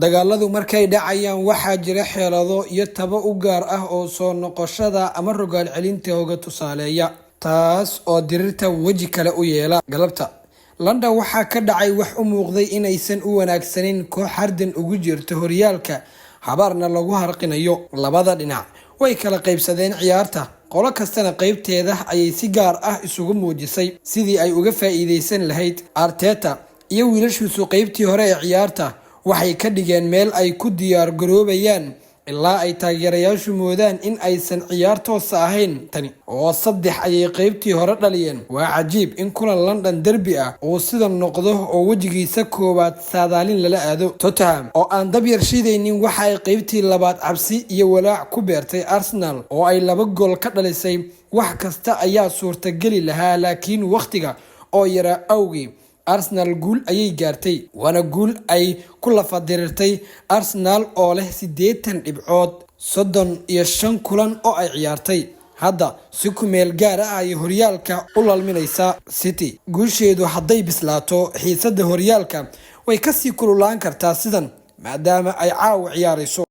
dagaaladu markay dhacayaan waxaa jira xeelado iyo tabo u gaar ah oo soo noqoshada ama rogaal celinta hooga tusaaleeya taas oo dirirta waji kale u yeela galabta London waxaa ka dhacay wax u muuqday inaysan u wanaagsanin koox hardan ugu jirto horyaalka habarna lagu harqinayo labada dhinac way kala qaybsadeen ciyaarta qolo kastana qaybteeda ayay si gaar ah isugu muujisay sidii ay uga faa'iideysan lahayd Arteta iyo wiilashiisu qaybtii hore ee ciyaarta waxay ka dhigeen meel ay ku diyaar garoobayaan ilaa ay taageerayaashu moodaan in aysan ciyaar toos ahayn tani oo saddex ayay qaybtii hore dhaliyeen waa cajiib in kulan London derby ah oo sida noqdo oo wajigiisa koobaad saadaalin lala aado Tottenham oo aan dab yar shidaynin waxa ay qaybtii labaad cabsi iyo walaac ku beertay Arsenal oo ay 2 gool ka dhalisay wax kasta ayaa suurtagali lahaa laakiin waqtiga oo yara awgi Arsenal guul ayay gaartay wana guul ay ku lafadirirtay Arsenal oo leh 80 dhibcood 35 kulan oo ay ciyaartay hadda si ku meel gaar ah ay horyaalka u lalminaysa City guusheedu haday bislaato xiisada horyaalka way ka sii kululaan kartaa sidan maadaama ay caaw ciyaarayso